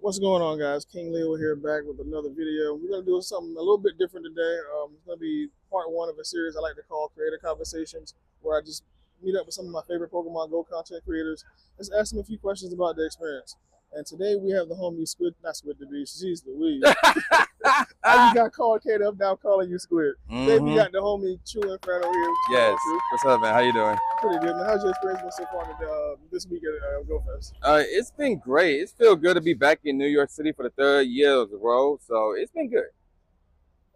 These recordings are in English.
What's going on, guys? King Leo here, back with another video. We're going to do something a little bit different today. It's going to be part one of a series I like to call Creator Conversations, where I just meet up with some of my favorite Pokemon Go content creators, just ask them a few questions about their experience. And today we have the homie Squid, not Squid the Beast, jeez Louise. I just got called Kate up, now calling you Squid. Today we got the homie TruInferno here. Yes. What's up, man? How you doing? Pretty good, man. How's your experience been so far this week at GoFest? It's been great. It's feel good to be back in New York City for the third year in a row. So it's been good.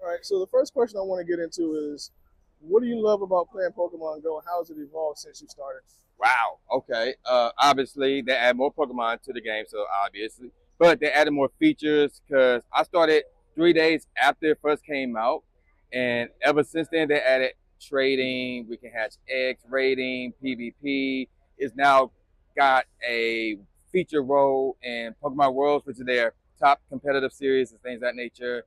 All right. So the first question I want to get into is, what do you love about playing Pokemon Go, and how has it evolved since you started? Wow. Okay. Obviously, they add more Pokemon to the game, so obviously, but they added more features because I started 3 days after it first came out, and ever since then they added trading. We can hatch eggs, rating, PvP. It's now got a feature role in Pokemon Worlds, which is their top competitive series and things of that nature.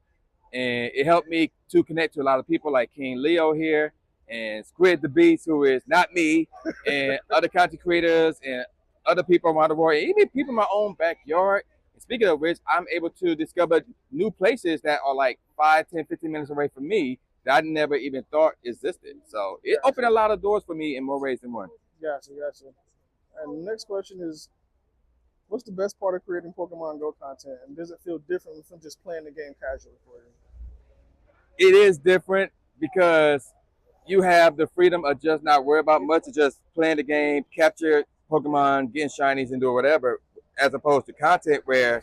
And it helped me to connect to a lot of people like King Leo here and Squid the Beast, who is not me, and other content creators and other people around the world, and even people in my own backyard. And speaking of which, I'm able to discover new places that are like 5, 10, 15 minutes away from me that I never even thought existed. So it opened a lot of doors for me in more ways than one. Gotcha. And the next question is, what's the best part of creating Pokemon Go content, and does it feel different from just playing the game casually for you? It is different because you have the freedom of just not worry about much, of just playing the game, capture Pokemon, getting shinies, and do whatever, as opposed to content where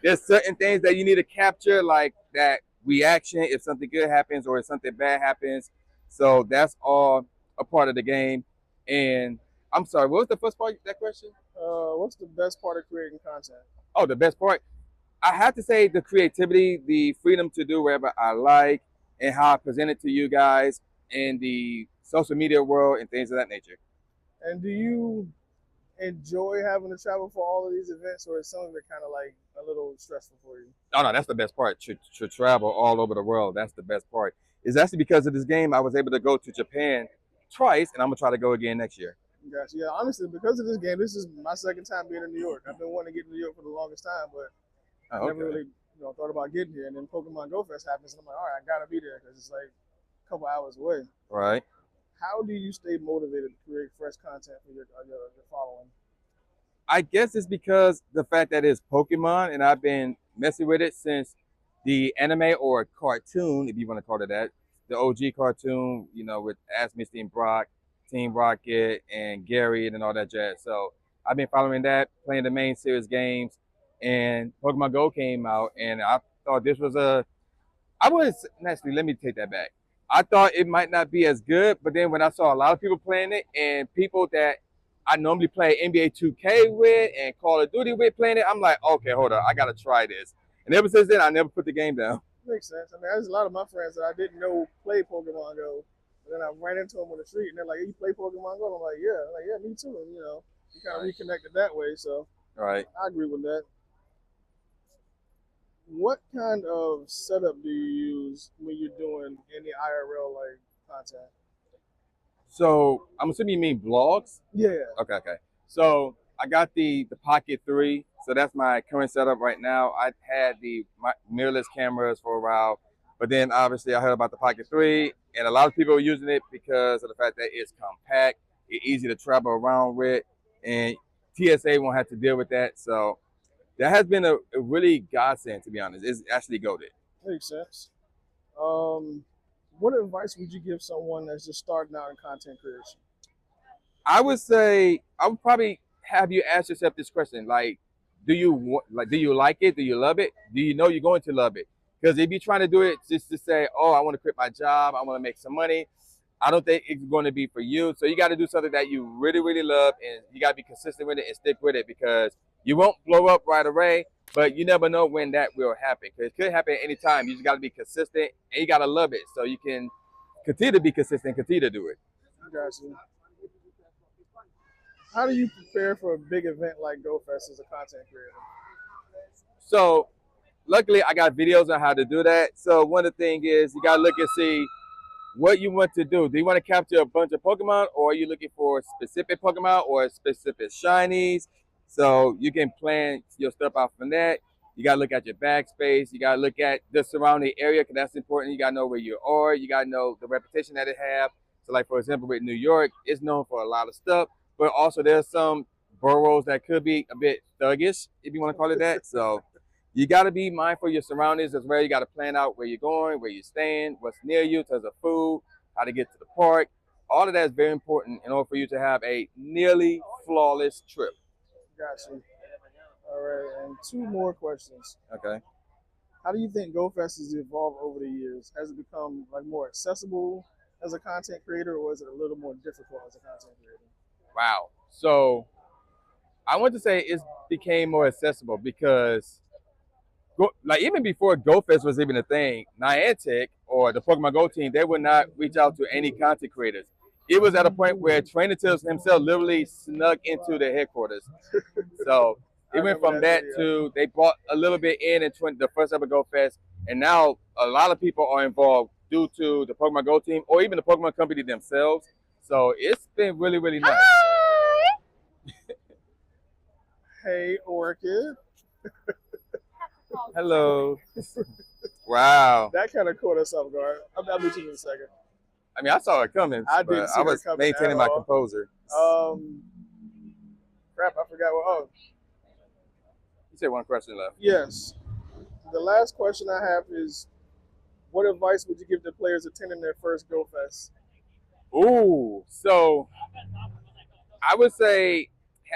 there's certain things that you need to capture, like that reaction if something good happens or if something bad happens. So that's all a part of the game. And I'm sorry, what was the first part of that question? What's the best part of creating content? Oh, the best part? I have to say the creativity, the freedom to do whatever I like, and how I present it to you guys in the social media world and things of that nature. And do you enjoy having to travel for all of these events, or is some of it kind of like a little stressful for you? Oh, no, that's the best part. To travel all over the world, that's the best part. It's actually because of this game, I was able to go to Japan twice, and I'm going to try to go again next year. Gotcha. Yeah, honestly, because of this game, this is my second time being in New York. I've been wanting to get to New York for the longest time, but I never really thought about getting here. And then Pokemon Go Fest happens, and I'm like, all right, I got to be there because it's like a couple hours away. Right. How do you stay motivated to create fresh content for your following? I guess it's because the fact that it's Pokemon, and I've been messing with it since the anime or cartoon, if you want to call it that, the OG cartoon, with Ash, Misty, and Brock, Team Rocket, and Gary, and all that jazz. So I've been following that, playing the main series games, and Pokemon Go came out, and I thought this was I wouldn't, actually, let me take that back. I thought it might not be as good, but then when I saw a lot of people playing it, and people that I normally play NBA 2K with and Call of Duty with playing it, I'm like, okay, hold on, I got to try this. And ever since then, I never put the game down. Makes sense. I mean, there's a lot of my friends that I didn't know play Pokemon Go. And then I ran into them on the street, and they're like, hey, you play Pokemon Go? And I'm like, yeah. I'm like, yeah, me too. And, you kind of reconnected that way. So right. I agree with that. What kind of setup do you use when you're doing any IRL like content? So I'm assuming you mean vlogs? Yeah. Okay. So I got the Pocket 3. So that's my current setup right now. I had my mirrorless cameras for a while, but then obviously I heard about the Pocket 3, and a lot of people are using it because of the fact that it's compact, it's easy to travel around with, and TSA won't have to deal with that. So that has been a really godsend, to be honest. It's actually goated. Makes sense. What advice would you give someone that's just starting out in content creation? I would say I would probably have you ask yourself this question: like, do you like it? Do you love it? Do you know you're going to love it? Because if you're trying to do it just to say, oh, I want to quit my job, I want to make some money, I don't think it's going to be for you. So you got to do something that you really, really love, and you got to be consistent with it and stick with it, because you won't blow up right away, but you never know when that will happen, because it could happen at any time. You just got to be consistent, and you got to love it so you can continue to be consistent, continue to do it. Gotcha. How do you prepare for a big event like GoFest as a content creator? So luckily, I got videos on how to do that. So one of the things is you got to look and see what you want to do. Do you want to capture a bunch of Pokemon, or are you looking for specific Pokemon or specific shinies? So you can plan your stuff out from that. You got to look at your backspace. You got to look at the surrounding area because that's important. You got to know where you are. You got to know the reputation that it have. So, like, for example, with New York, it's known for a lot of stuff, but also there's some boroughs that could be a bit thuggish, if you want to call it that. So you got to be mindful of your surroundings as well. You got to plan out where you're going, where you're staying, what's near you in terms of food, how to get to the park. All of that is very important in order for you to have a nearly flawless trip. Gotcha. All right, and two more questions. Okay. How do you think GoFest has evolved over the years? Has it become like more accessible as a content creator, or is it a little more difficult as a content creator? Wow. So I want to say it became more accessible because, like, even before GoFest was even a thing, Niantic or the Pokemon Go team, they would not reach out to any content creators. It was at a point where Trainer Tips himself literally snuck into their headquarters. So it went from that to they brought a little bit in the first ever GoFest, and now a lot of people are involved due to the Pokemon Go team or even the Pokemon company themselves. So it's been really, really nice. Hey, Orchid. Hello. Wow. That kind of caught us off guard. I'll meet you in a second. I mean, I saw it coming. I didn't see I was her coming maintaining at my all. composure. Crap, I forgot what. Oh, You said one question left. yes. The last question I have is, what advice would you give to players attending their first GoFest? Ooh, so I would say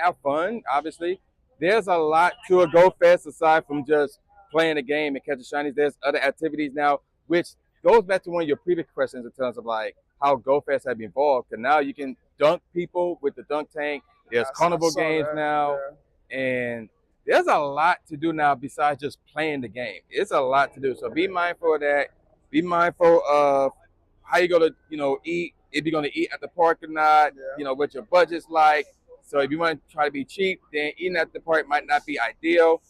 have fun, obviously. There's a lot to a GoFest aside from just playing the game and catching shinies. There's other activities now, which goes back to one of your previous questions in terms of like how GoFest have evolved. Because now you can dunk people with the dunk tank. There's carnival games now. Yeah. And there's a lot to do now besides just playing the game. It's a lot to do. So be mindful of that. Be mindful of how you're going to, eat. If you're going to eat at the park or not, what your budget's like. So if you want to try to be cheap, then eating at the park might not be ideal.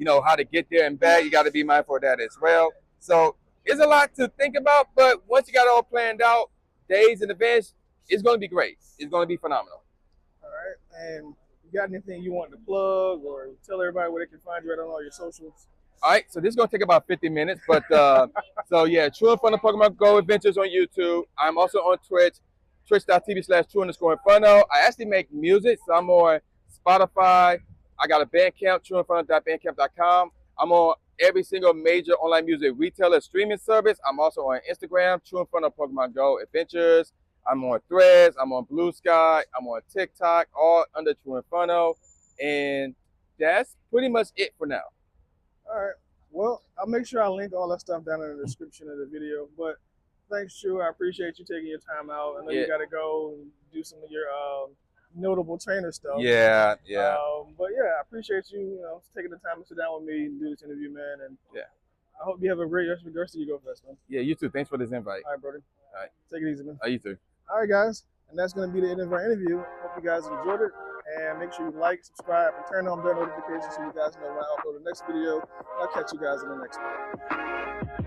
How to get there and back, you got to be mindful of that as well. So it's a lot to think about, but once you got it all planned out, days in advance, it's going to be great. It's going to be phenomenal. All right. And you got anything you want to plug or tell everybody where they can find you at on all your socials? All right, so this is going to take about 50 minutes, but so yeah, TruInferno Pokemon Go Adventures on YouTube. I'm also on Twitch, twitch.tv/true_inferno. I actually make music, so I'm on Spotify. I got a Bandcamp, truinferno.bandcamp.com. I'm on every single major online music retailer streaming service. I'm also on Instagram, TruInferno Pokemon Go Adventures. I'm on Threads. I'm on Blue Sky. I'm on TikTok, all under TruInferno. And that's pretty much it for now. All right. Well, I'll make sure I link all that stuff down in the description of the video. But thanks, True. I appreciate you taking your time out. I know you got to go and do some of your notable trainer stuff. Yeah. But yeah, I appreciate you, taking the time to sit down with me and do this interview, man. And I hope you have a great rest of your GoFest, man. Yeah, you too. Thanks for this invite. All right, brother. All right. Take it easy, man. You too. All right, guys. And that's going to be the end of our interview. Hope you guys enjoyed it. And make sure you like, subscribe, and turn on bell notifications so you guys know when I upload the next video. I'll catch you guys in the next one.